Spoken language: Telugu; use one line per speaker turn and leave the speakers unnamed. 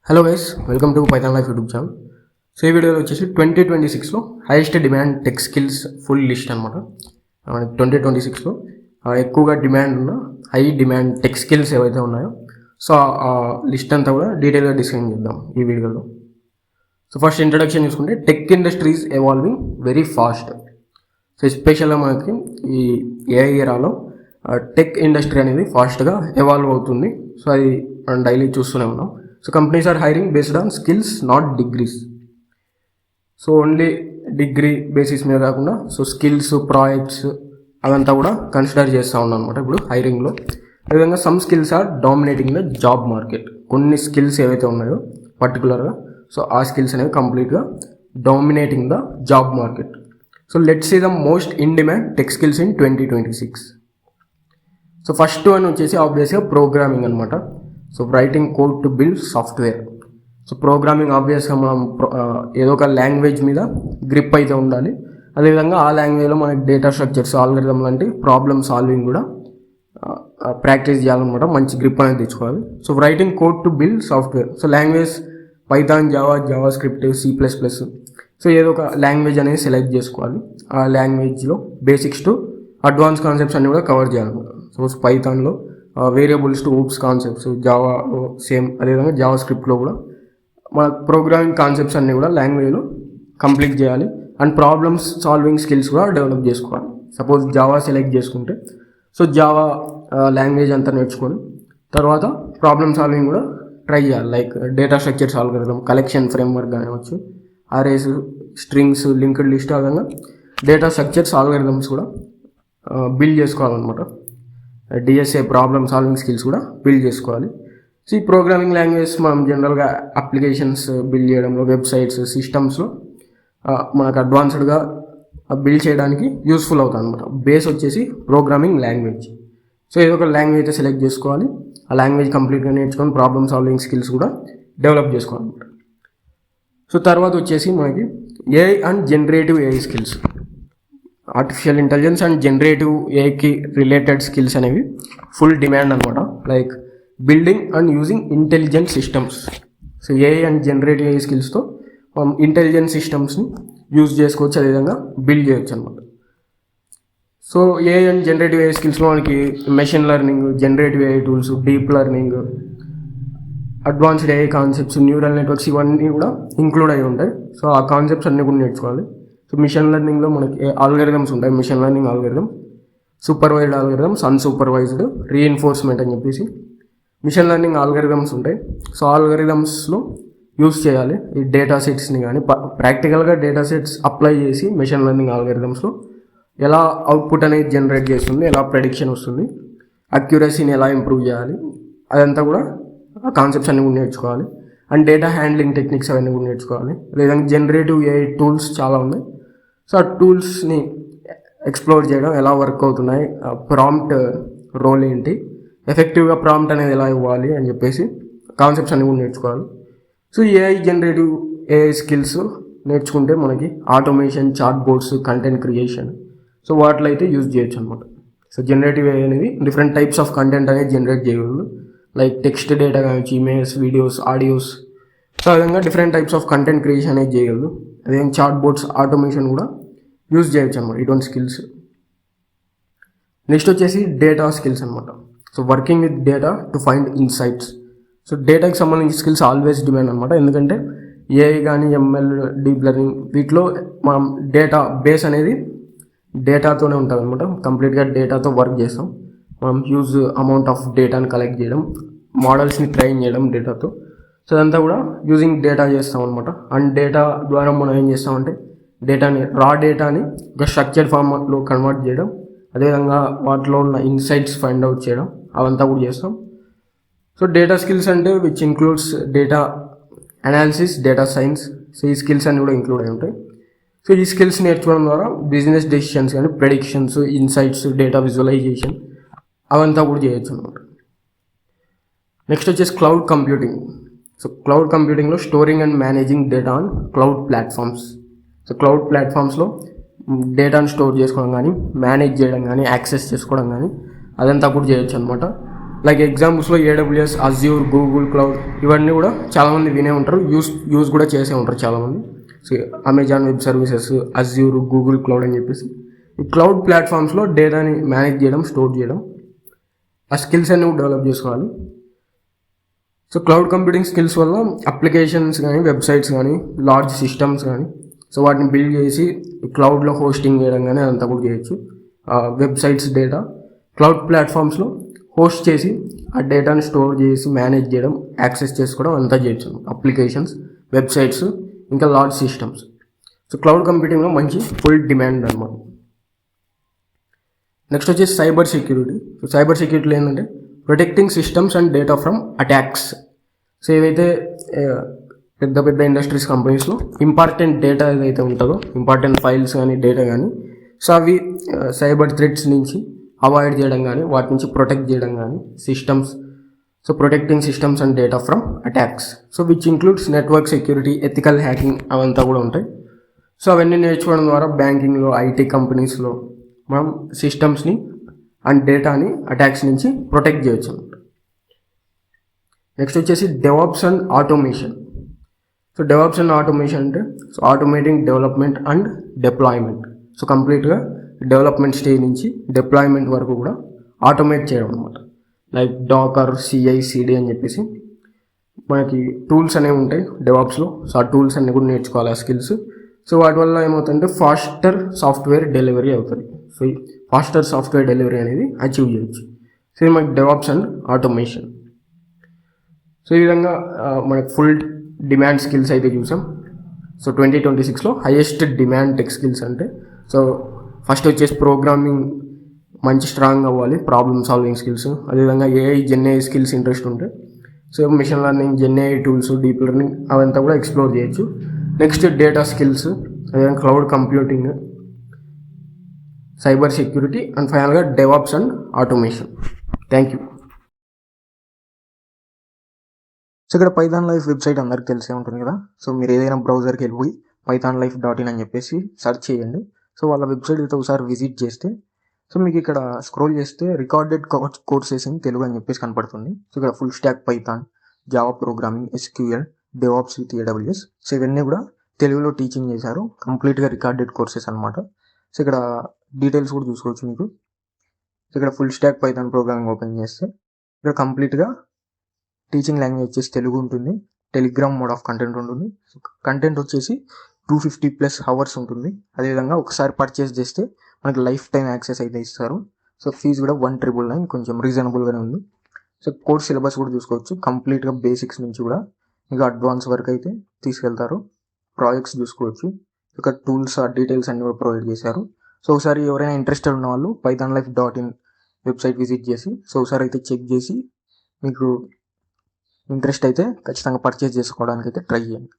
Hello guys, welcome to Python Life YouTube channel. So ఈ వీడియోలో వచ్చేసి 2026లో highest demand tech skills full list అనమాట. 2026లో ఎక్కువగా డిమాండ్ ఉన్న హై డిమాండ్ టెక్ స్కిల్స్ ఏవైతే ఉన్నాయో సో ఆ లిస్ట్ అంతా కూడా డీటెయిల్గా డిస్కస్ చేద్దాం ఈ వీడియోలో. సో ఫస్ట్ ఇంట్రడక్షన్ చూసుకుంటే, tech industries evolving very fast. So ఎస్పెషల్గా మనకి ఈ ఏఐ ఏరాలో టెక్ ఇండస్ట్రీ అనేది ఫాస్ట్గా ఎవాల్వ్ అవుతుంది. సో అది మనం డైలీ చూస్తూనే ఉన్నాం. So companies are hiring based on skills, not degrees. So only degree basis మీద కాకుండా సో స్కిల్స్, ప్రాజెక్ట్స్ అదంతా కూడా కన్సిడర్ చేస్తూ ఉన్నాం అనమాట ఇప్పుడు హైరింగ్లో. అదేవిధంగా some skills are dominating the job market. కొన్ని స్కిల్స్ ఏవైతే ఉన్నాయో పర్టికులర్గా సో ఆ స్కిల్స్ అనేవి కంప్లీట్గా dominating the job market. So let's see the most in demand tech skills in 2026. So first one వచ్చేసి ఆబ్వియస్గా ప్రోగ్రామింగ్ అనమాట. So writing code to build software. So programming ఆబ్వియస్గా మనం ఏదో ఒక లాంగ్వేజ్ మీద గ్రిప్ అయితే ఉండాలి. అదేవిధంగా ఆ లాంగ్వేజ్లో మనకి డేటా స్ట్రక్చర్స్, ఆల్గరిథం లాంటి ప్రాబ్లమ్ సాల్వింగ్ కూడా ప్రాక్టీస్ చేయాలన్నమాట. మంచి గ్రిప్ అనేది తెచ్చుకోవాలి. So writing code to build software. So language Python, Java script, C++. So ఏదో ఒక లాంగ్వేజ్ అనేది సెలెక్ట్ చేసుకోవాలి. ఆ లాంగ్వేజ్లో బేసిక్స్ టు అడ్వాన్స్ కాన్సెప్ట్స్ అన్నీ కూడా కవర్ చేయాలన్నమాట. సో పైథాన్లో వేరియబుల్స్ టు ఊప్స్ కాన్సెప్ట్స్, జావాలో సేమ్, అదేవిధంగా జావా స్క్రిప్ట్లో కూడా మన ప్రోగ్రామింగ్ కాన్సెప్ట్స్ అన్నీ కూడా లాంగ్వేజ్లో కంప్లీట్ చేయాలి. అండ్ ప్రాబ్లమ్స్ సాల్వింగ్ స్కిల్స్ కూడా డెవలప్ చేసుకోవాలి. సపోజ్ జావా సెలెక్ట్ చేసుకుంటే సో జావా లాంగ్వేజ్ అంతా నేర్చుకొని తర్వాత ప్రాబ్లమ్ సాల్వింగ్ కూడా ట్రై చేయాలి. Like data structures, algorithm, collection framework కానివచ్చు, అరేస్, స్ట్రింగ్స్, లింక్డ్ లిస్ట్, ఆ విధంగా డేటా స్ట్రక్చర్స్, ఆల్గరిథమ్స్ కూడా బిల్డ్ చేసుకోవాలన్నమాట. డిఎస్ఏ ప్రాబ్లమ్ సాల్వింగ్ స్కిల్స్ కూడా బిల్డ్ చేసుకోవాలి. సో ఈ ప్రోగ్రామింగ్ లాంగ్వేజ్ మనం జనరల్గా అప్లికేషన్స్ బిల్డ్ చేయడంలో, వెబ్సైట్స్, సిస్టమ్స్లో మనకు అడ్వాన్స్డ్గా బిల్డ్ చేయడానికి యూస్ఫుల్ అవుతుంది అనమాట. బేస్ వచ్చేసి ప్రోగ్రామింగ్ లాంగ్వేజ్. సో ఏదో ఒక లాంగ్వేజ్ అయితే సెలెక్ట్ చేసుకోవాలి. ఆ లాంగ్వేజ్ కంప్లీట్గా నేర్చుకొని ప్రాబ్లమ్ సాల్వింగ్ స్కిల్స్ కూడా డెవలప్ చేసుకోవాలన్నమాట. సో తర్వాత వచ్చేసి మనకి AI and generative AI skills. Artificial intelligence and generative ఏఐకి రిలేటెడ్ స్కిల్స్ అనేవి ఫుల్ డిమాండ్ అనమాట. Like building and using intelligent systems. So AI and generative AI స్కిల్స్తో మనం ఇంటెలిజెంట్ సిస్టమ్స్ని యూజ్ చేసుకోవచ్చు, అదేవిధంగా బిల్డ్ చేయొచ్చు అనమాట. So AI and generative AI స్కిల్స్లో మనకి machine learning, generative AI tools, deep learning, advanced AI concepts, neural networks ఇవన్నీ కూడా ఇంక్లూడ్ అయి ఉంటాయి. సో ఆ కాన్సెప్ట్స్ అన్నీ కూడా నేర్చుకోవాలి. సో మిషన్ లెర్నింగ్లో మనకి ఆల్గరిథమ్స్ ఉంటాయి. Machine learning algorithm, supervised algorithms, unsupervised, reinforcement అని చెప్పేసి మిషన్ లెర్నింగ్ ఆల్గరిథమ్స్ ఉంటాయి. సో ఆల్గరిథమ్స్లో యూస్ చేయాలి ఈ డేటా సెట్స్ని, కానీ ప్రాక్టికల్గా డేటా సెట్స్ అప్లై చేసి మిషన్ లెర్నింగ్ ఆల్గరిథమ్స్లో ఎలా అవుట్పుట్ అనేది జనరేట్ చేస్తుంది, ఎలా ప్రెడిక్షన్ వస్తుంది, అక్యురసీని ఎలా ఇంప్రూవ్ చేయాలి, అదంతా కూడా ఆ కాన్సెప్ట్స్ అన్నీ కూడా నేర్చుకోవాలి. అండ్ డేటా హ్యాండ్లింగ్ టెక్నిక్స్ అవన్నీ కూడా నేర్చుకోవాలి. లేదంటే జనరేటివ్ ఏఐ టూల్స్ చాలా ఉన్నాయి. సో ఆ టూల్స్ని ఎక్స్ప్లోర్ చేయడం, ఎలా వర్క్ అవుతున్నాయి, ప్రాంప్ట్ రోల్ ఏంటి, ఎఫెక్టివ్గా ప్రాంప్ట్ అనేది ఎలా ఇవ్వాలి అని చెప్పేసి కాన్సెప్ట్స్ అన్నీ కూడా నేర్చుకోవాలి. So AI generative AI skills నేర్చుకుంటే మనకి automation, chat bots, content creation, so వాటిలో అయితే యూజ్ చేయొచ్చు అనమాట. సో జనరేటివ్ ఏఐ అనేది డిఫరెంట్ టైప్స్ ఆఫ్ కంటెంట్ అనేది జనరేట్ చేయగలదు. లైక్ టెక్స్ట్ డేటా కావచ్చు, ఇమేజెస్, వీడియోస్, ఆడియోస్, సో ఆ విధంగా different types of content creation అనేది చేయగలదు. అదే చాట్ బోర్డ్స్, ఆటోమేషన్ కూడా యూజ్ చేయొచ్చు అనమాట ఇటువంటి స్కిల్స్. నెక్స్ట్ వచ్చేసి డేటా స్కిల్స్ అనమాట. So working with data to find insights. So డేటాకి సంబంధించిన స్కిల్స్ ఆల్వేస్ డిమాండ్ అనమాట. ఎందుకంటే ఏఐ కానీ, ఎంఎల్, డీప్ లెర్నింగ్ వీటిలో మనం డేటా బేస్ అనేది డేటాతోనే ఉంటుంది అనమాట. కంప్లీట్గా డేటాతో వర్క్ చేస్తాం. మనం హ్యూజ్ అమౌంట్ ఆఫ్ డేటాని కలెక్ట్ చేయడం, మోడల్స్ని ట్రైన్ చేయడం డేటాతో. సో అదంతా కూడా యూజింగ్ డేటా చేస్తాం అనమాట. అండ్ డేటా ద్వారా మనం ఏం చేస్తామంటే రా డేటాని ఒక స్ట్రక్చర్డ్ ఫార్మాట్లో కన్వర్ట్ చేయడం, అదేవిధంగా వాటిలో ఉన్న ఇన్సైట్స్ ఫైండ్ అవుట్ చేయడం, అవంతా కూడా చేస్తాం. సో డేటా స్కిల్స్ అంటే which includes data analysis, data science. So ఈ స్కిల్స్ అన్నీ కూడా ఇంక్లూడ్ అయి ఉంటాయి. సో ఈ స్కిల్స్ నేర్చుకోవడం ద్వారా బిజినెస్ డెసిషన్స్ కానీ, ప్రెడిక్షన్స్, ఇన్సైట్స్, డేటా విజువలైజేషన్ అవంతా కూడా చేయొచ్చు అనమాట. నెక్స్ట్ వచ్చేసి క్లౌడ్ కంప్యూటింగ్. సో క్లౌడ్ కంప్యూటింగ్లో storing and managing data on cloud platforms. So cloud ప్లాట్ఫామ్స్లో డేటాను స్టోర్ చేసుకోవడం కానీ, మేనేజ్ చేయడం కానీ, యాక్సెస్ చేసుకోవడం కానీ అదంతా కూడా చేయొచ్చు అనమాట. లైక్ ఎగ్జాంపుల్స్లో AWS, అజ్యూర్, గూగుల్ క్లౌడ్ ఇవన్నీ కూడా చాలామంది వినే ఉంటారు, యూజ్ కూడా చేసే ఉంటారు చాలామంది. So Amazon web services, Azure, Google cloud అని చెప్పేసి ఈ క్లౌడ్ ప్లాట్ఫామ్స్లో డేటాని మేనేజ్ చేయడం, స్టోర్ చేయడం, ఆ స్కిల్స్ అన్ని డెవలప్ చేసుకోవాలి. సో క్లౌడ్ కంప్యూటింగ్ స్కిల్స్ వల్ల అప్లికేషన్స్ కానీ, వెబ్సైట్స్ కానీ, లార్జ్ సిస్టమ్స్ కానీ, సో వాటిని బిల్డ్ చేసి క్లౌడ్లో హోస్టింగ్ చేయడం కానీ అదంతా కూడా చేయొచ్చు. వెబ్సైట్స్ డేటా క్లౌడ్ ప్లాట్ఫామ్స్లో హోస్ట్ చేసి ఆ డేటాని స్టోర్ చేసి మేనేజ్ చేయడం, యాక్సెస్ చేసుకోవడం అంతా చేయొచ్చు. అప్లికేషన్స్, వెబ్సైట్స్, ఇంకా లార్జ్ సిస్టమ్స్. సో క్లౌడ్ కంప్యూటింగ్లో మంచి ఫుల్ డిమాండ్ అనమాట. నెక్స్ట్ వచ్చేసి సైబర్ సెక్యూరిటీ. సో సైబర్ సెక్యూరిటీలో ఏంటంటే protecting systems and data from attacks. So ఏవైతే పెద్ద పెద్ద ఇండస్ట్రీస్, కంపెనీస్లో ఇంపార్టెంట్ డేటా ఏదైతే ఉంటుందో, ఇంపార్టెంట్ ఫైల్స్ కానీ, డేటా కానీ, సో అవి సైబర్ థ్రెట్స్ నుంచి అవాయిడ్ చేయడం కానీ, వాటి నుంచి ప్రొటెక్ట్ చేయడం కానీ, systems. So protecting systems and data from attacks. So which includes network security, ethical hacking అవంతా కూడా ఉంటాయి. సో అవన్నీ నేర్చుకోవడం ద్వారా బ్యాంకింగ్లో, ఐటీ కంపెనీస్లో మనం సిస్టమ్స్ని అండ్ డేటాని అటాక్స్ నుంచి ప్రొటెక్ట్ చేయొచ్చు. నెక్స్ట్ వచ్చేసి DevOps and automation. So DevOps and automation అంటే so automating development and deployment. So కంప్లీట్గా డెవలప్మెంట్ స్టేజ్ నుంచి డిప్లాయ్మెంట్ వరకు కూడా ఆటోమేట్ చేయడం అనమాట. లైక్ డాకర్, CI/CD అని చెప్పేసి మనకి టూల్స్ అనేవి ఉంటాయి డెవాప్స్లో. సో ఆ టూల్స్ అన్నీ కూడా నేర్చుకోవాలి, ఆ స్కిల్స్. సో వాటి వల్ల ఏమవుతుందంటే ఫాస్టర్ సాఫ్ట్వేర్ డెలివరీ అవుతుంది. సో ఫాస్టర్ సాఫ్ట్వేర్ డెలివరీ అనేది అచీవ్ చేయొచ్చు. సో ఇది మనకి డెవాప్స్ అండ్ ఆటోమేషన్. సో ఈ విధంగా మనకి ఫుల్ డిమాండ్ స్కిల్స్ అయితే చూసాం. సో 2026లో హైయెస్ట్ డిమాండ్ టెక్ స్కిల్స్ అంటే సో ఫస్ట్ వచ్చేసి ప్రోగ్రామింగ్ మంచి స్ట్రాంగ్ అవ్వాలి, ప్రాబ్లమ్ సాల్వింగ్ స్కిల్స్. అదేవిధంగా AI, GenAI స్కిల్స్ ఇంట్రెస్ట్ ఉంటే so machine learning, GenAI tools, deep learning అవంతా కూడా ఎక్స్ప్లోర్ చేయొచ్చు. నెక్స్ట్ డేటా స్కిల్స్, అదేవిధంగా cloud computing, cyber security and ఫైనల్గా DevOps and automation. Thank you. So ఇక్కడ పైథాన్ లైఫ్ వెబ్సైట్ అందరికి తెలిసే ఉంటుంది కదా. సో మీరు ఏదైనా బ్రౌజర్కి వెళ్ళిపోయి pythonlife.in అని చెప్పేసి సెర్చ్ చేయండి. సో వాళ్ళ వెబ్సైట్ అయితే ఒకసారి విజిట్ చేస్తే సో మీకు ఇక్కడ స్క్రోల్ చేస్తే రికార్డెడ్ కోర్సెస్ ఇన్ తెలుగు అని చెప్పేసి కనపడుతుంది. సో ఇక్కడ full stack Python, Java programming, SQL, DevOps with AWS. So ఇవన్నీ కూడా తెలుగులో టీచింగ్ చేశారు, కంప్లీట్గా రికార్డెడ్ కోర్సెస్ అనమాట. సో ఇక్కడ డీటెయిల్స్ కూడా చూసుకోవచ్చు మీకు. సో ఇక్కడ full stack Python programming open చేస్తే ఇక్కడ కంప్లీట్గా టీచింగ్ లాంగ్వేజ్ వచ్చేసి తెలుగు ఉంటుంది, టెలిగ్రామ్ మోడ్ ఆఫ్ కంటెంట్ ఉంటుంది. సో కంటెంట్ వచ్చేసి 250+ అవర్స్ ఉంటుంది. అదేవిధంగా ఒకసారి పర్చేస్ చేస్తే మనకి లైఫ్ టైం యాక్సెస్ అయితే ఇస్తారు. సో ఫీజు కూడా 1,999, కొంచెం రీజనబుల్గానే ఉంది. సో కోర్స్ సిలబస్ కూడా చూసుకోవచ్చు, కంప్లీట్గా బేసిక్స్ నుంచి కూడా మీకు అడ్వాన్స్ వరకు అయితే తీసుకెళ్తారు. ప్రాజెక్ట్స్ చూసుకోవచ్చు, ఇక టూల్స్, డీటెయిల్స్ అన్ని కూడా ప్రొవైడ్ చేశారు. సో ఒకసారి ఎవరైనా ఇంట్రెస్టెడ్ ఉన్న వాళ్ళు pythonlife.in వెబ్సైట్ విజిట్ చేసి సో ఒకసారి అయితే చెక్ చేసి మీకు ఇంట్రెస్ట్ అయితే ఖచ్చితంగా పర్చేస్ చేసుకోవడానికి అయితే ట్రై చేయండి.